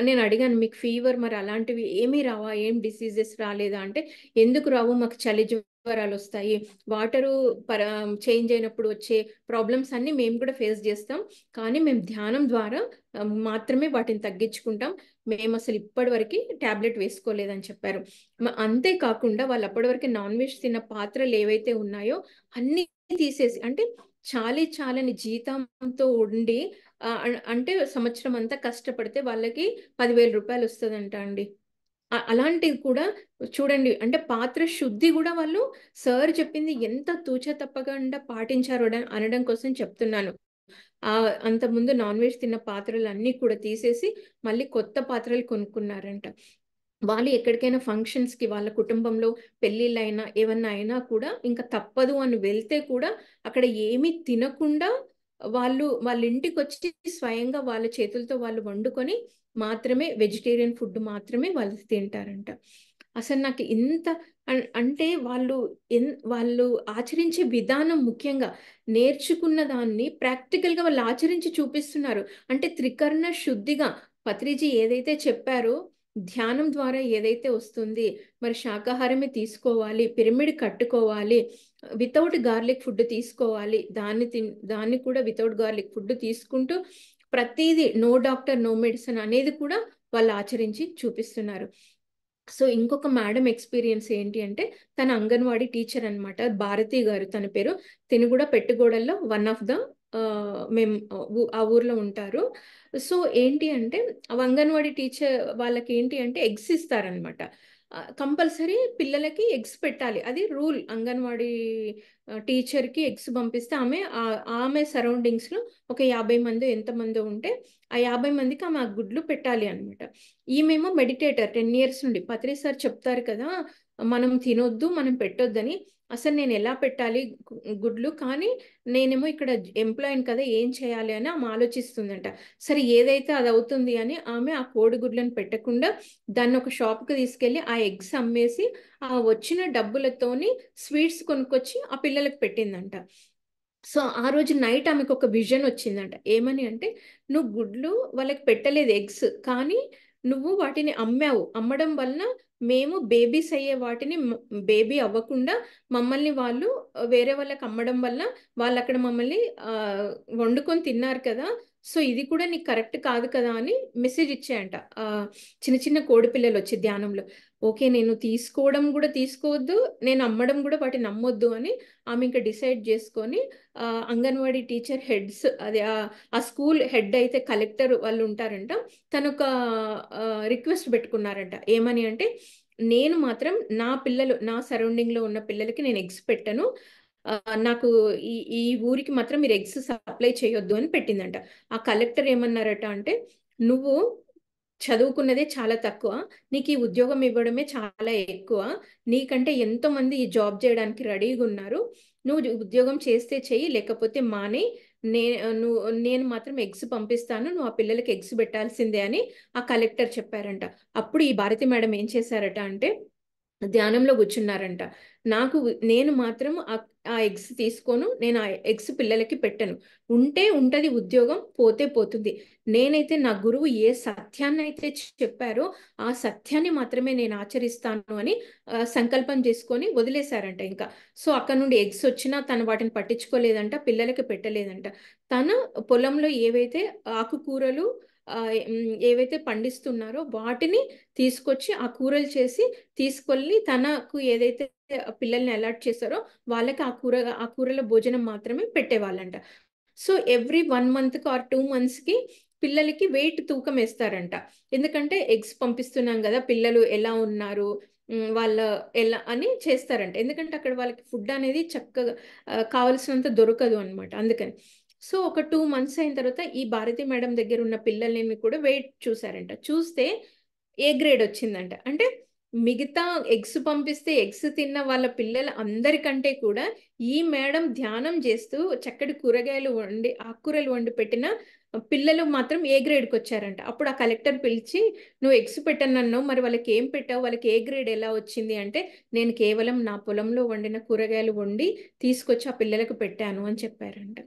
నేను అడిగాను, మీకు ఫీవర్ మరి అలాంటివి ఏమీ రావా, ఏం డిసీజెస్ రాలేదా అంటే, ఎందుకు రావు, మాకు చలి జ్వరాలు వస్తాయి, వాటరు చేంజ్ అయినప్పుడు వచ్చే ప్రాబ్లమ్స్ అన్ని మేము కూడా ఫేస్ చేస్తాం, కానీ మేము ధ్యానం ద్వారా మాత్రమే వాటిని తగ్గించుకుంటాం, మేము అసలు ఇప్పటి వరకు ట్యాబ్లెట్ వేసుకోలేదని చెప్పారు. అంతేకాకుండా వాళ్ళు అప్పటి వరకు నాన్ వెజ్ తిన్న పాత్రలు ఏవైతే ఉన్నాయో అన్ని తీసేసి, అంటే చాలని జీతంతో ఉండి అంటే సంవత్సరం అంతా కష్టపడితే వాళ్ళకి 10,000 రూపాయలు వస్తుందంట అండి. అలాంటివి కూడా చూడండి, అంటే పాత్ర శుద్ధి కూడా వాళ్ళు సార్ చెప్పింది ఎంత తూచ తప్పకుండా పాటించారు అనడం కోసం చెప్తున్నాను. అంతకుముందు నాన్ వెజ్ తిన్న పాత్రలు అన్నీ కూడా తీసేసి మళ్ళీ కొత్త పాత్రలు కొనుక్కున్నారంట. వాళ్ళు ఎక్కడికైనా ఫంక్షన్స్కి వాళ్ళ కుటుంబంలో పెళ్ళిళ్ళైనా ఏమన్నా అయినా కూడా ఇంకా తప్పదు అని వెళ్తే కూడా అక్కడ ఏమీ తినకుండా వాళ్ళ ఇంటికి వచ్చి స్వయంగా వాళ్ళ చేతులతో వాళ్ళు వండుకొని మాత్రమే వెజిటేరియన్ ఫుడ్ మాత్రమే వాళ్ళు తింటారంట. అసలు నాకు ఇంత అంటే వాళ్ళు ఆచరించే విధానం, ముఖ్యంగా నేర్చుకున్న దాన్ని ప్రాక్టికల్గా వాళ్ళు ఆచరించి చూపిస్తున్నారు. అంటే త్రికరణ శుద్ధిగా పత్రిజీ ఏదైతే చెప్పారో ధ్యానం ద్వారా ఏదైతే వస్తుంది, మరి శాకాహారమే తీసుకోవాలి, పిరమిడ్ కట్టుకోవాలి, వితౌట్ గార్లిక్ ఫుడ్ తీసుకోవాలి, దాన్ని కూడా వితౌట్ గార్లిక్ ఫుడ్ తీసుకుంటూ ప్రతిదీ నో డాక్టర్ నో మెడిసిన్ అనేది కూడా వాళ్ళు ఆచరించి చూపిస్తున్నారు. సో ఇంకొక మేడం ఎక్స్పీరియన్స్ ఏంటి అంటే, తన అంగన్వాడీ టీచర్ అనమాట, భారతి గారు తన పేరు. తిని కూడా పెట్టుగోడల్లో వన్ ఆఫ్ ద మేము ఆ ఊర్లో ఉంటారు. సో ఏంటి అంటే అంగన్వాడీ టీచర్ వాళ్ళకి ఏంటి అంటే ఎగ్స్ ఇస్తారనమాట. కంపల్సరీ పిల్లలకి ఎగ్స్ పెట్టాలి, అది రూల్. అంగన్వాడీ టీచర్కి ఎగ్స్ పంపిస్తే ఆమె సరౌండింగ్స్లో ఒక 50 మంది ఎంతమంది ఉంటే ఆ 50 మందికి ఆమె ఆ గుడ్లు పెట్టాలి అనమాట. ఈమెమో మెడిటేటర్ 10 ఇయర్స్ నుండి. పత్రి సార్ చెప్తారు కదా మనం తినొద్దు మనం పెట్టొద్దని. అసలు నేను ఎలా పెట్టాలి గుడ్లు, కానీ నేనేమో ఇక్కడ ఎంప్లాయీని కదా ఏం చేయాలి అని ఆమె ఆలోచిస్తుందంట. సరే ఏదైతే అది అవుతుంది అని ఆమె ఆ కోడిగుడ్లను పెట్టకుండా దాన్ని ఒక షాప్కి తీసుకెళ్ళి ఆ ఎగ్స్ అమ్మేసి ఆ వచ్చిన డబ్బులతోని స్వీట్స్ కొనుక్కొచ్చి ఆ పిల్లలకు పెట్టిందంట. సో ఆ రోజు నైట్ ఆమెకు ఒక విజన్ వచ్చిందంట. ఏమని అంటే, నువ్వు గుడ్లు వాళ్ళకి పెట్టలేదు ఎగ్స్, కానీ నువ్వు వాటిని అమ్మావు. అమ్మడం వలన మేము బేబీస్ అయ్యే వాటిని బేబీ అవ్వకుండా మమ్మల్ని వాళ్ళు వేరే వాళ్ళకి అమ్మడం వల్ల వాళ్ళు అక్కడ మమ్మల్ని వండుకొని తిన్నారు కదా. సో ఇది కూడా నీకు కరెక్ట్ కాదు కదా అని మెసేజ్ ఇచ్చాయంట చిన్న చిన్న కోడి పిల్లలు వచ్చి ధ్యానంలో. ఓకే, నేను తీసుకోవడం కూడా తీసుకోవద్దు, నేను అమ్మడం కూడా వాటిని నమ్మొద్దు అని ఆమె ఇంకా డిసైడ్ చేసుకొని అంగన్వాడీ టీచర్ హెడ్స్, అదే ఆ స్కూల్ హెడ్ అయితే కలెక్టర్ వాళ్ళు ఉంటారంట, తను ఒక రిక్వెస్ట్ పెట్టుకున్నారంట. ఏమని అంటే, నేను మాత్రం నా పిల్లలు నా సరౌండింగ్లో ఉన్న పిల్లలకి నేను ఎగ్స్ పెట్టను, నాకు ఈ ఊరికి మాత్రం మీరు ఎగ్స్ సప్లై చేయొద్దు అని పెట్టిందంట. ఆ కలెక్టర్ ఏమన్నారట అంటే, నువ్వు చదువుకున్నదే చాలా తక్కువ, నీకు ఈ ఉద్యోగం ఇవ్వడమే చాలా ఎక్కువ, నీకంటే ఎంతో మంది ఈ జాబ్ చేయడానికి రెడీగా ఉన్నారు, నువ్వు ఉద్యోగం చేస్తే చెయ్యి లేకపోతే మానే, నేను మాత్రం ఎగ్స్ పంపిస్తాను, నువ్వు ఆ పిల్లలకి ఎగ్స్ పెట్టాల్సిందే అని ఆ కలెక్టర్ చెప్పారంట. అప్పుడు ఈ భారతి మేడం ఏం చేశారట అంటే ధ్యానంలో కూర్చున్నారంట. నేను మాత్రం ఆ ఎగ్స్ తీసుకోను, నేను ఆ ఎగ్స్ పిల్లలకి పెట్టను, ఉంటే ఉంటది ఉద్యోగం, పోతే పోతుంది, నేనైతే నా గురువు ఏ సత్యాన్ని అయితే చెప్పారో ఆ సత్యాన్ని మాత్రమే నేను ఆచరిస్తాను అని సంకల్పం చేసుకొని వదిలేశారంట ఇంకా. సో అక్కడ నుండి ఎగ్స్ వచ్చినా తను వాటిని పట్టించుకోలేదంట, పిల్లలకి పెట్టలేదంట. తన పొలంలో ఏవైతే ఆకుకూరలు ఏవైతే పండిస్తున్నారో వాటిని తీసుకొచ్చి ఆ కూరలు చేసి తీసుకెళ్ళి తనకు ఏదైతే పిల్లల్ని అలాట్ చేశారో వాళ్ళకి ఆ కూరల భోజనం మాత్రమే పెట్టేవాళ్ళంట. సో ఎవ్రీ 1 మంత్కి ఆర్ 2 మంత్స్కి పిల్లలకి వెయిట్ తూకం వేస్తారంట. ఎందుకంటే ఎగ్స్ పంపిస్తున్నాం కదా, పిల్లలు ఎలా ఉన్నారు వాళ్ళ ఎలా అని చేస్తారంట. ఎందుకంటే అక్కడ వాళ్ళకి ఫుడ్ అనేది చక్కగా కావలసినంత దొరకదు అనమాట, అందుకని. సో ఒక 2 మంత్స్ అయిన తర్వాత ఈ భారతి మేడం దగ్గర ఉన్న పిల్లల్ని కూడా వెయిట్ చూసారంట. చూస్తే ఏ గ్రేడ్ వచ్చిందంట. అంటే మిగతా ఎగ్స్ పంపిస్తే ఎగ్స్ తిన్న వాళ్ళ పిల్లల అందరికంటే కూడా ఈ మేడం ధ్యానం చేస్తూ చక్కటి కూరగాయలు వండి ఆకుకూరలు వండి పెట్టిన పిల్లలు మాత్రం ఏ గ్రేడ్కి వచ్చారంట. అప్పుడు ఆ కలెక్టర్ పిలిచి, నువ్వు ఎగ్స్ పెట్టనన్నావు, మరి వాళ్ళకి ఏం పెట్టావు, వాళ్ళకి ఏ గ్రేడ్ ఎలా వచ్చింది అంటే, నేను కేవలం నా పొలంలో వండిన కూరగాయలు వండి తీసుకొచ్చి ఆ పిల్లలకు పెట్టాను అని చెప్పారంట.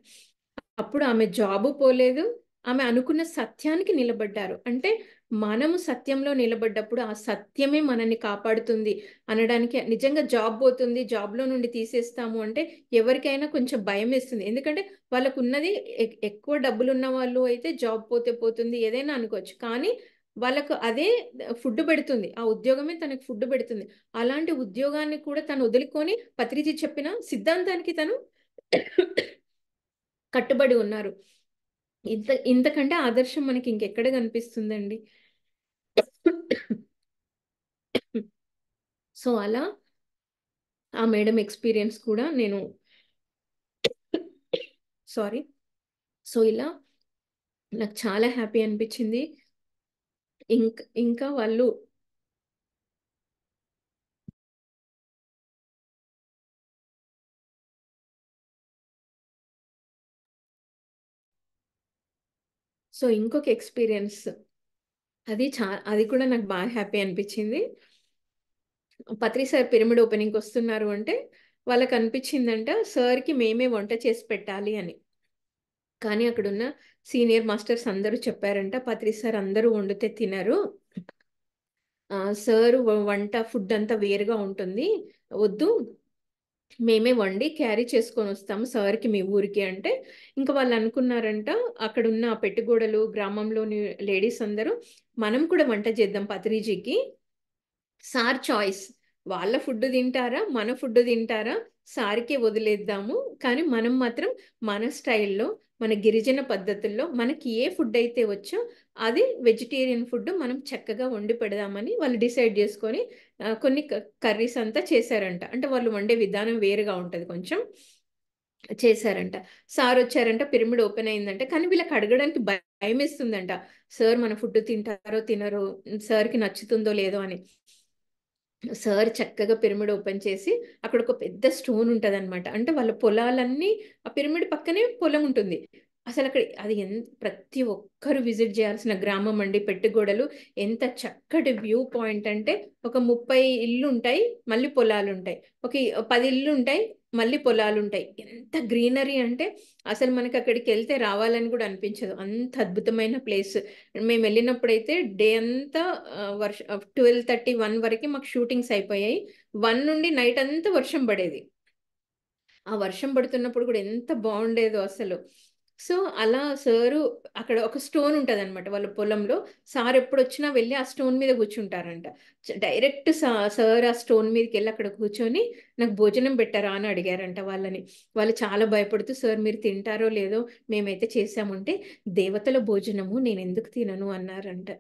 అప్పుడు ఆమె జాబు పోలేదు, ఆమె అనుకున్న సత్యానికి నిలబడ్డారు. అంటే మనము సత్యంలో నిలబడ్డప్పుడు ఆ సత్యమే మనల్ని కాపాడుతుంది అనడానికి. నిజంగా జాబ్ పోతుంది, జాబ్లో నుండి తీసేస్తాము అంటే ఎవరికైనా కొంచెం భయం వేస్తుంది. ఎందుకంటే వాళ్ళకు ఉన్నది ఎక్కువ డబ్బులు ఉన్న వాళ్ళు అయితే జాబ్ పోతే పోతుంది ఏదైనా అనుకోవచ్చు, కానీ వాళ్ళకు అదే ఫుడ్ పెడుతుంది, ఆ ఉద్యోగమే తనకు ఫుడ్ పెడుతుంది. అలాంటి ఉద్యోగాన్ని కూడా తను వదులుకొని పత్రిజీ చెప్పిన సిద్ధాంతానికి తను కట్టుబడి ఉన్నారు. ఇంతకంటే ఆదర్శం మనకి ఇంకెక్కడ కనిపిస్తుందండి. సో అలా ఆ మేడం ఎక్స్పీరియన్స్ కూడా నేను సారీ సో ఇలా నాకు చాలా హ్యాపీ అనిపించింది. ఇంకా వాళ్ళు సో ఇంకొక ఎక్స్పీరియన్స్, అది కూడా నాకు బాగా హ్యాపీ అనిపించింది. పత్రి సార్ పిరమిడ్ ఓపెనింగ్కి వస్తున్నారు అంటే వాళ్ళకి అనిపించిందంట సార్కి మేమే వంట చేసి పెట్టాలి అని. కానీ అక్కడున్న సీనియర్ మాస్టర్స్ అందరూ చెప్పారంట, పత్రి సార్ అందరూ వండితే తినరు, సార్ వంట ఫుడ్ అంతా వేరుగా ఉంటుంది, వద్దు మేమే వండి క్యారీ చేసుకొని వస్తాము సార్కి మీ ఊరికి అంటే. ఇంకా వాళ్ళు అనుకున్నారంట, అక్కడున్న పెట్టుగోడలు గ్రామంలోని లేడీస్ అందరూ మనం కూడా వంట చేద్దాం పత్రిజీకి, సార్ చాయిస్, వాళ్ళ ఫుడ్ తింటారా మన ఫుడ్ తింటారా సార్కే వదిలేద్దాము, కానీ మనం మాత్రం మన స్టైల్లో మన గిరిజన పద్ధతుల్లో మనకి ఏ ఫుడ్ అయితే వచ్చో అది వెజిటేరియన్ ఫుడ్ మనం చక్కగా వండి పెడదామని వాళ్ళు డిసైడ్ చేసుకొని కొన్ని కర్రీస్ అంతా చేశారంట. అంటే వాళ్ళు వండే విధానం వేరుగా ఉంటుంది కొంచెం, చేశారంట. సార్ వచ్చారంట, పిరమిడ్ ఓపెన్ అయిందంట, కానీ వీళ్ళకి అడగడానికి భయం వేస్తుందంట, సార్ మన ఫుడ్ తింటారో తినరో, సార్కి నచ్చుతుందో లేదో అని. సార్ చక్కగా పిరమిడ్ ఓపెన్ చేసి అక్కడ ఒక పెద్ద స్టోన్ ఉంటుంది అనమాట. అంటే వాళ్ళ పొలాలన్నీ ఆ పిరమిడ్ పక్కనే పొలం ఉంటుంది. అసలు అక్కడ అది ప్రతి ఒక్కరు విజిట్ చేయాల్సిన గ్రామం అండి పెట్టుగోడలు. ఎంత చక్కటి వ్యూ పాయింట్ అంటే ఒక 30 ఇల్లు ఉంటాయి, మళ్ళీ పొలాలు ఉంటాయి, ఒక 10 ఇల్లు ఉంటాయి, మళ్ళీ పొలాలు ఉంటాయి. ఎంత గ్రీనరీ అంటే అసలు మనకి అక్కడికి వెళ్తే రావాలని కూడా అనిపించదు, అంత అద్భుతమైన ప్లేస్. మేము వెళ్ళినప్పుడైతే డే అంతా 12:30 1 వరకు మాకు షూటింగ్స్ అయిపోయాయి. 1 నుండి నైట్ అంతా వర్షం పడేది. ఆ వర్షం పడుతున్నప్పుడు కూడా ఎంత బాగుండేదో అసలు. సో అలా సారు అక్కడ ఒక స్టోన్ ఉంటుంది అనమాట వాళ్ళ పొలంలో. సార్ ఎప్పుడు వచ్చినా వెళ్ళి ఆ స్టోన్ మీద కూర్చుంటారంట. డైరెక్ట్ సార్ ఆ స్టోన్ మీదకి వెళ్ళి అక్కడ కూర్చొని నాకు భోజనం పెట్టారా అని అడిగారంట వాళ్ళని. వాళ్ళు చాలా భయపడుతూ సార్ మీరు తింటారో లేదో మేమైతే చేసామంటే, దేవతల భోజనము నేను ఎందుకు తినను అన్నారంట.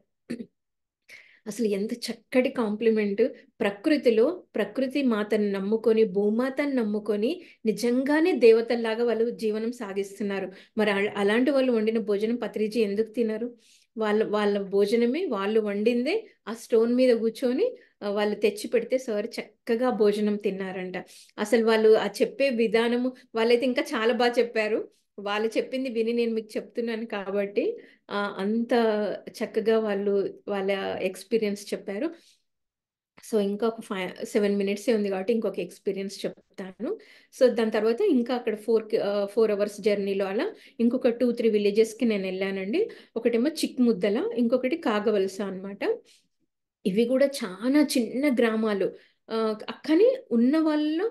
అసలు ఎంత చక్కటి కాంప్లిమెంట్. ప్రకృతిలో ప్రకృతి మాతను నమ్ముకొని భూమాతను నమ్ముకొని నిజంగానే దేవతల్లాగా వాళ్ళు జీవనం సాగిస్తున్నారు. మరి అలాంటి వాళ్ళు వండిన భోజనం పత్రిజీ ఎందుకు తినరు? వాళ్ళ వాళ్ళ భోజనమే వాళ్ళు వండిందే ఆ స్టోన్ మీద కూర్చొని వాళ్ళు తెచ్చి పెడితే సార్ చక్కగా భోజనం తిన్నారంట. అసలు వాళ్ళు ఆ చెప్పే విధానము, వాళ్ళైతే ఇంకా చాలా బాగా చెప్పారు. వాళ్ళు చెప్పింది విని నేను మీకు చెప్తున్నాను కాబట్టి అంత చక్కగా వాళ్ళు వాళ్ళ ఎక్స్పీరియన్స్ చెప్పారు. సో ఇంకా ఒక 7 మినిట్సే ఉంది కాబట్టి ఇంకొక ఎక్స్పీరియన్స్ చెప్తాను. సో దాని తర్వాత ఇంకా అక్కడ 4 అవర్స్ జర్నీలో అలా ఇంకొక 2-3 విలేజెస్కి నేను వెళ్ళానండి. ఒకటేమో చిక్ముద్దల, ఇంకొకటి కాగవలస అనమాట. ఇవి కూడా చాలా చిన్న గ్రామాలు. కానీ ఉన్న వాళ్ళలో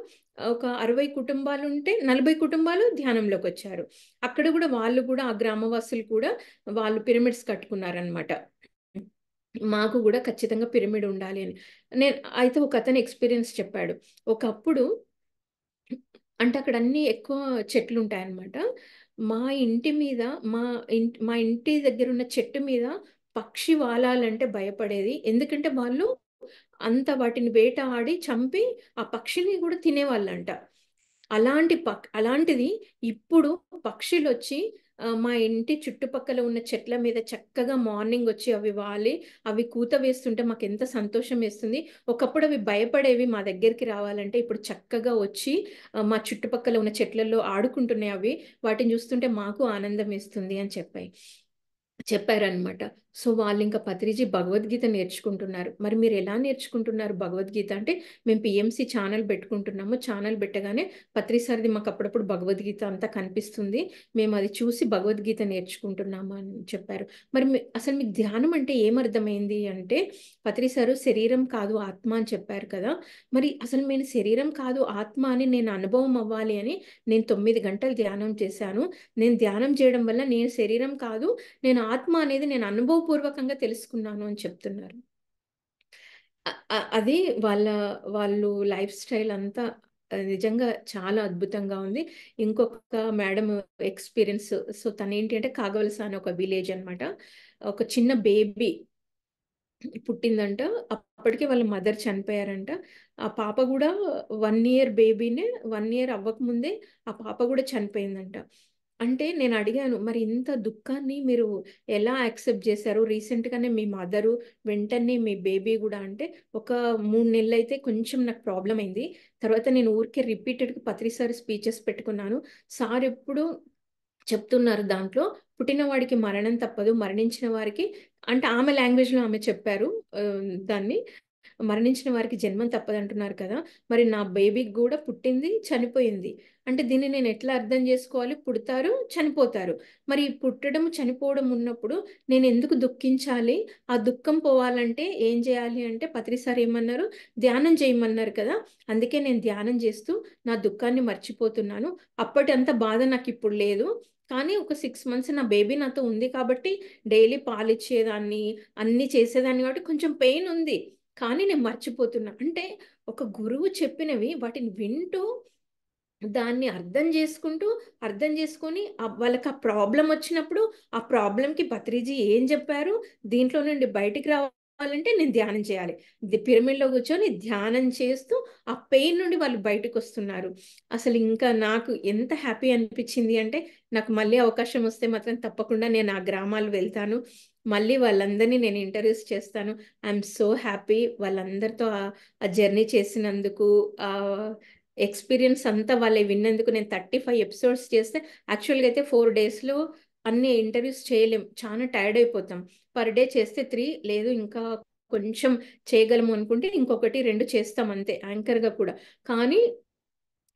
ఒక 60 కుటుంబాలు ఉంటే 40 కుటుంబాలు ధ్యానంలోకి వచ్చారు. అక్కడ కూడా వాళ్ళు కూడా ఆ గ్రామవాసులు కూడా వాళ్ళు పిరమిడ్స్ కట్టుకున్నారనమాట. మాకు కూడా ఖచ్చితంగా పిరమిడ్ ఉండాలి అని. అయితే ఒక అతను ఎక్స్పీరియన్స్ చెప్పాడు. ఒకప్పుడు అంటే అక్కడ అన్ని ఎక్కువ చెట్లు ఉంటాయన్నమాట. మా ఇంటి మీద మా ఇంటి దగ్గర ఉన్న చెట్టు మీద పక్షి వాలాలంటే భయపడేది. ఎందుకంటే వాళ్ళు అంత వాటిని వేటాడి చంపి ఆ పక్షిని కూడా తినేవాళ్ళంట. అలాంటిది ఇప్పుడు పక్షులొచ్చి మా ఇంటి చుట్టుపక్కల ఉన్న చెట్ల మీద చక్కగా మార్నింగ్ వచ్చి అవి వాలి అవి కూత వేస్తుంటే మాకు ఎంత సంతోషం వేస్తుంది. ఒకప్పుడు అవి భయపడేవి మా దగ్గరికి రావాలంటే, ఇప్పుడు చక్కగా వచ్చి మా చుట్టుపక్కల ఉన్న చెట్లలో ఆడుకుంటున్నాయి అవి. వాటిని చూస్తుంటే మాకు ఆనందం వేస్తుంది అని చెప్పారనమాట. సో వాళ్ళు ఇంకా పత్రిజీ భగవద్గీత నేర్చుకుంటున్నారు. మరి మీరు ఎలా నేర్చుకుంటున్నారు భగవద్గీత అంటే, మేము పిఎంసి ఛానల్ పెట్టుకుంటున్నాము. ఛానల్ పెట్టగానే పత్రి సార్ది మాకు అప్పుడప్పుడు భగవద్గీత అంతా కనిపిస్తుంది. మేము అది చూసి భగవద్గీత నేర్చుకుంటున్నాము అని చెప్పారు. మరి అసలు మీకు ధ్యానం అంటే ఏమర్థమైంది అంటే, పత్రి సారు శరీరం కాదు ఆత్మ అని చెప్పారు కదా. మరి అసలు నేను శరీరం కాదు ఆత్మ అని నేను అనుభవం అవ్వాలి అని నేను 9 గంటలు ధ్యానం చేశాను. నేను ధ్యానం చేయడం వల్ల నేను శరీరం కాదు, నేను ఆత్మ అనేది నేను అనుభవపూర్వకంగా తెలుసుకున్నాను అని చెప్తున్నారు. అది వాళ్ళు లైఫ్ స్టైల్ అంతా నిజంగా చాలా అద్భుతంగా ఉంది. ఇంకొక మేడం ఎక్స్పీరియన్స్, సో తను ఏంటి అంటే కాగవలస అని ఒక విలేజ్ అనమాట. ఒక చిన్న బేబీ పుట్టిందంట. అప్పటికే వాళ్ళ మదర్ చనిపోయారంట. ఆ పాప కూడా 1 ఇయర్ బేబీనే, 1 ఇయర్ అవ్వకముందే ఆ పాప కూడా చనిపోయిందంట. అంటే నేను అడిగాను, మరి ఇంత దుఃఖాన్ని మీరు ఎలా యాక్సెప్ట్ చేశారు? రీసెంట్ గానే మీ మదరు, వెంటనే మీ బేబీ కూడా. అంటే ఒక 3 నెలలు అయితే కొంచెం నాకు ప్రాబ్లం అయింది. తర్వాత నేను ఊరికే రిపీటెడ్గా పత్రిసారి స్పీచెస్ పెట్టుకున్నాను. సార్ ఎప్పుడు చెప్తున్నారు దాంట్లో, పుట్టిన వాడికి మరణం తప్పదు, మరణించిన వారికి, అంటే ఆమె లాంగ్వేజ్లో ఆమె చెప్పారు దాన్ని, మరణించిన వారికి జన్మం తప్పదంటున్నారు కదా. మరి నా బేబీకి కూడా పుట్టింది, చనిపోయింది. అంటే దీన్ని నేను ఎట్లా అర్థం చేసుకోవాలి? పుడతారు, చనిపోతారు. మరి ఈ పుట్టడం, చనిపోవడం ఉన్నప్పుడు నేను ఎందుకు దుఃఖించాలి? ఆ దుఃఖం పోవాలంటే ఏం చేయాలి అంటే, పత్రిసారి ఏమన్నారు? ధ్యానం చేయమన్నారు కదా. అందుకే నేను ధ్యానం చేస్తూ నా దుఃఖాన్ని మర్చిపోతున్నాను. అప్పటి అంత బాధ నాకు ఇప్పుడు లేదు. కానీ ఒక 6 మంత్స్ నా బేబీ నాతో ఉంది కాబట్టి డైలీ పాలిచ్చేదాన్ని, అన్నీ చేసేదాన్ని, కాబట్టి కొంచెం పెయిన్ ఉంది. కానీ నేను మర్చిపోతున్నా. అంటే ఒక గురువు చెప్పినవి వాటిని వింటూ దాన్ని అర్థం చేసుకొని వాళ్ళకి ఆ ప్రాబ్లం వచ్చినప్పుడు ఆ ప్రాబ్లంకి పత్రిజీ ఏం చెప్పారు, దీంట్లో నుండి బయటికి రావాలంటే నేను ధ్యానం చేయాలి. పిరమిడ్లో కూర్చొని ధ్యానం చేస్తూ ఆ పెయిన్ నుండి వాళ్ళు బయటకు వస్తున్నారు. అసలు ఇంకా నాకు ఎంత హ్యాపీ అనిపించింది అంటే, నాకు మళ్ళీ అవకాశం వస్తే మాత్రం తప్పకుండా నేను ఆ గ్రామాలు వెళ్తాను. మళ్ళీ వాళ్ళందరినీ నేను ఇంటర్వ్యూస్ చేస్తాను. ఐఎమ్ సో హ్యాపీ వాళ్ళందరితో ఆ జర్నీ చేసినందుకు, ఆ ఎక్స్పీరియన్స్ అంతా వాళ్ళే విన్నందుకు. నేను 35 ఎపిసోడ్స్ చేస్తే, యాక్చువల్గా అయితే 4 డేస్లో అన్ని ఇంటర్వ్యూస్ చేయలేం, చాలా టైర్డ్ అయిపోతాం. పర్ డే చేస్తే 3, లేదు ఇంకా కొంచెం చేయగలము అనుకుంటే ఇంకొకటి 2 చేస్తాం అంతే, యాంకర్గా కూడా. కానీ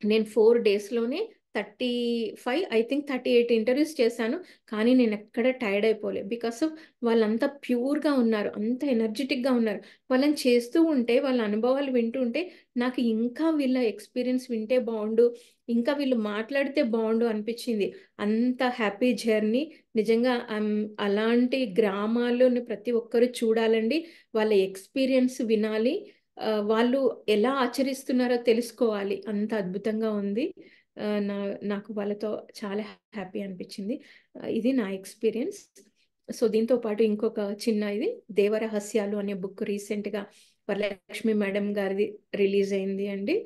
నేను 4 డేస్లోనే 38 ఇంటర్వ్యూస్ చేశాను. కానీ నేను ఎక్కడ టైర్డ్ అయిపోలే. బికాస్ ఆఫ్ వాళ్ళంతా ప్యూర్గా ఉన్నారు, అంత ఎనర్జెటిక్గా ఉన్నారు. వాళ్ళని చేస్తూ ఉంటే, వాళ్ళ అనుభవాలు వింటూ ఉంటే, నాకు ఇంకా వీళ్ళ ఎక్స్పీరియన్స్ వింటే బాగుండు, ఇంకా వీళ్ళు మాట్లాడితే బాగుండు అనిపించింది. అంత హ్యాపీ జర్నీ నిజంగా. అలాంటి గ్రామాల్లోని ప్రతి ఒక్కరు చూడాలండి, వాళ్ళ ఎక్స్పీరియన్స్ వినాలి, వాళ్ళు ఎలా ఆచరిస్తున్నారో తెలుసుకోవాలి. అంత అద్భుతంగా ఉంది. ఆ, నా నాకు వాళ్ళతో చాలా హ్యాపీ అనిపించింది. ఇది నా ఎక్స్పీరియన్స్. సో దీంతో పాటు ఇంకొక చిన్న ఇది, దేవరహస్యాలు అనే బుక్ రీసెంట్గా వరలక్ష్మి మేడం గారిది రిలీజ్ అయింది అండి,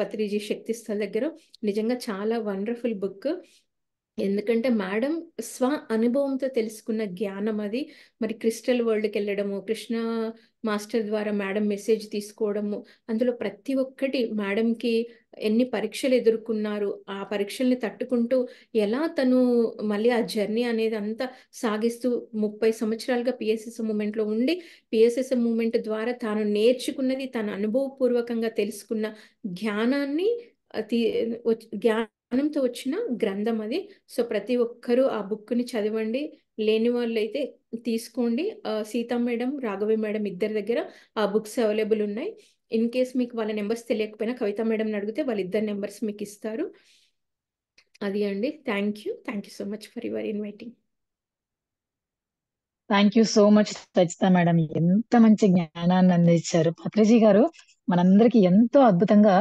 పత్రిజీ శక్తిస్థల్ దగ్గర. నిజంగా చాలా వండర్ఫుల్ బుక్. ఎందుకంటే మేడం స్వ అనుభవంతో తెలుసుకున్న జ్ఞానం అది. మరి క్రిస్టల్ వరల్డ్కి వెళ్ళడము, కృష్ణ మాస్టర్ ద్వారా మేడం మెసేజ్ తీసుకోవడము, అందులో ప్రతి ఒక్కటి మేడంకి ఎన్ని పరీక్షలు ఎదుర్కొన్నారు, ఆ పరీక్షల్ని తట్టుకుంటూ ఎలా తను మళ్ళీ ఆ జర్నీ అనేది అంతా సాగిస్తూ 30 సంవత్సరాలుగా పిఎస్ఎస్ మూమెంట్లో ఉండి, పిఎస్ఎస్ మూమెంట్ ద్వారా తాను నేర్చుకున్నది, తన అనుభవపూర్వకంగా తెలుసుకున్న జ్ఞానాన్ని, జ్ఞానంతో వచ్చిన గ్రంథం అది. సో ప్రతి ఒక్కరూ ఆ బుక్ని చదవండి. లేని వాళ్ళు అయితే తీసుకోండి. సీతా మేడం, రాఘవి మేడం ఇద్దరి దగ్గర ఆ బుక్స్ అవైలబుల్ ఉన్నాయి. ఇన్ కేస్ మీకు వాళ్ళ నెంబర్స్ తెలియకపోయినా కవిత మేడంని అడిగితే వాళ్ళిద్దరు నెంబర్స్ మీకు ఇస్తారు. అది అండి. Thank you so much for your inviting. Thank you so much Rachitha madam, ఎంత మంచి జ్ఞానాన్ని అందించారు. పత్రిజీ గారు మనందరికి ఎంతో అద్భుతంగా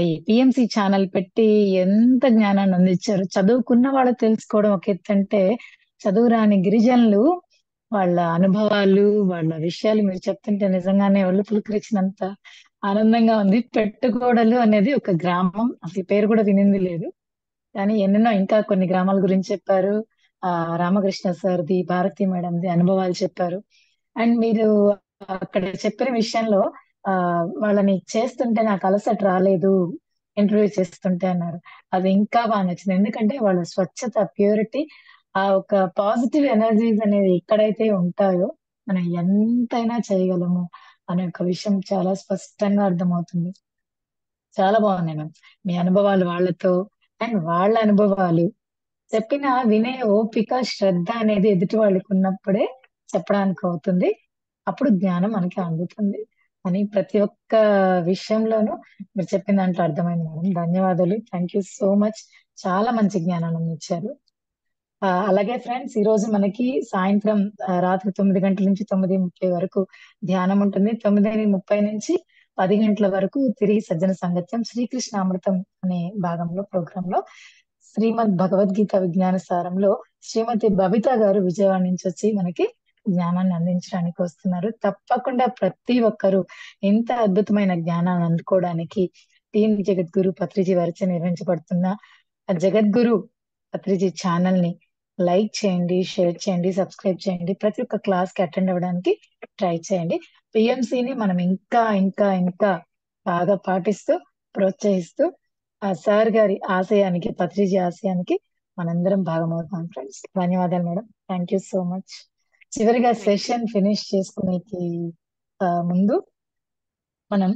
ఈ పిఎంసి ఛానల్ పెట్టి ఎంత జ్ఞానాన్ని అందించారు. చదువుకున్న వాళ్ళు తెలుసుకోవడం ఒక ఎత్తు అంటే, చదువు రాని గిరిజనులు వాళ్ళ అనుభవాలు, వాళ్ళ విషయాలు మీరు చెప్తుంటే నిజంగానే ఒళ్ళు పులకరించినంత ఆనందంగా ఉంది. పెట్టుకోడలు అనేది ఒక గ్రామం, అసలు పేరు కూడా వినింది లేదు. కానీ ఎన్నెన్నో ఇంకా కొన్ని గ్రామాల గురించి చెప్పారు. ఆ రామకృష్ణ సార్ది, భారతి మేడంది అనుభవాలు చెప్పారు. అండ్ మీరు అక్కడ చెప్పిన విషయంలో ఆ వాళ్ళని చేస్తుంటే నాకు అలసట రాలేదు, ఇంటర్వ్యూ చేస్తుంటే అన్నారు. అది ఇంకా బాగా నచ్చింది. ఎందుకంటే వాళ్ళ స్వచ్ఛత, ప్యూరిటీ, ఆ ఒక పాజిటివ్ ఎనర్జీస్ అనేవి ఎక్కడైతే ఉంటాయో మనం ఎంతైనా చేయగలము అనే ఒక విషయం చాలా స్పష్టంగా అర్థమవుతుంది. చాలా బాగున్నాయి మ్యామ్ మీ అనుభవాలు వాళ్ళతో. అండ్ వాళ్ళ అనుభవాలు చెప్పిన వినే ఓపిక, శ్రద్ధ అనేది ఎదుటి వాళ్ళకి ఉన్నప్పుడే చెప్పడానికి అవుతుంది. అప్పుడు జ్ఞానం మనకి అందుతుంది అని ప్రతి ఒక్క విషయంలోనూ మీరు చెప్పిన దాంట్లో అర్థమైంది మేడం. ధన్యవాదాలు. Thank you so much. చాలా మంచి జ్ఞానాన్ని ఇచ్చారు. అలాగే ఫ్రెండ్స్, ఈ రోజు మనకి సాయంత్రం రాత్రి 9 గంటల నుంచి 9:30 వరకు ధ్యానం ఉంటుంది. 9:30 నుంచి 10 గంటల వరకు తిరిగి సజ్జన సంగత్యం శ్రీకృష్ణ అమృతం అనే భాగంలో ప్రోగ్రామ్ లో శ్రీమద్ భగవద్గీత విజ్ఞాన సారంలో శ్రీమతి బబిత గారు విజయవాడ నుంచి వచ్చి మనకి జ్ఞానాన్ని అందించడానికి వస్తున్నారు. తప్పకుండా ప్రతి ఒక్కరూ ఇంత అద్భుతమైన జ్ఞానాన్ని అందుకోవడానికి టీం జగద్గురు పత్రిజీ వారిచే నిర్వహించబడుతున్న జగద్గురు పత్రిజీ ఛానల్ ని లైక్ చేయండి, షేర్ చేయండి, సబ్స్క్రైబ్ చేయండి. ప్రతి ఒక్క క్లాస్ కి అటెండ్ అవ్వడానికి ట్రై చేయండి. PMC ని మనం ఇంకా ఇంకా ఇంకా బాగా పాటిస్తూ ప్రోత్సహిస్తూ ఆ సార్ గారి ఆశయానికి, పత్రిజీ ఆశయానికి మనందరం భాగమవుతాం ఫ్రెండ్స్. ధన్యవాదాలు madam. Thank you so much. చివరిగా సెషన్ ఫినిష్ చేసుకునేకి ముందు మనం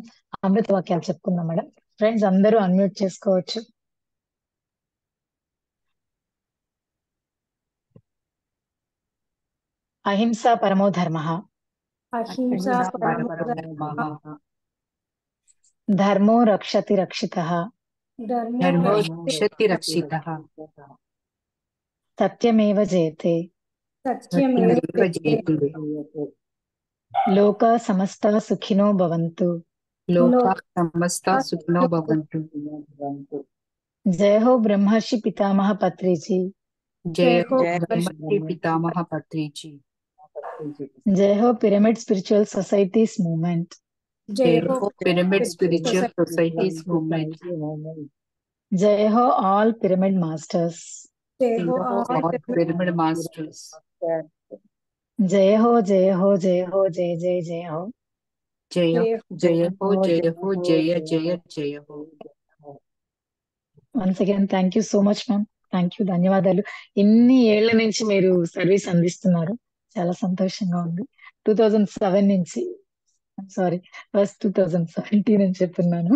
అమృత వాక్యాలు చెప్పుకుందాం మేడం. ఫ్రెండ్స్ అందరూ అన్మ్యూట్ చేసుకోవచ్చు. అహింసా పరమో ధర్మః, అహింసా పరమో ధర్మో రక్షతి రక్షితః, ధర్మో రక్షతి రక్షితః, సత్యమేవ జయతే, సత్యమేవ జయతే, లోకా సమస్తా సుఖినో భవంతు. లోకా సమస్తా సుఖినో భవంతు. జయ హో బ్రహ్మర్షి పితామహ పత్రిజీ, జయ హో బ్రహ్మర్షి పితామహ పత్రిజీ, జయ హో పిరమిడ్ స్పిరిచువల్ సొసైటీస్ మూవ్మెంట్, జయ హో పిరమిడ్ స్పిరిచువల్ సొసైటీస్ మూవ్మెంట్, జయ హో ఆల్ పిరమిడ్ మాస్టర్స్, జయ జయ హో హో ఆల్ పిరమిడ్ మాస్టర్స్, జయ హో జయ హో జయ హో జయ జయ జయ హో, జయ జయ హో జయ హో జయ జయ జయ హో. Once again thank you so much ma'am. Thank you, ధన్యవాదాలు. ఇన్ని ఏళ్ల నుంచి మీరు సర్వీస్ అందిస్తున్నారు, చాలా సంతోషంగా ఉంది. 2007 నుంచి, సారీ ఫస్ట్ 2017 అని చెప్తున్నాను.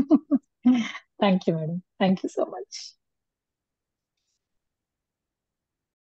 Thank you madam, thank you so much.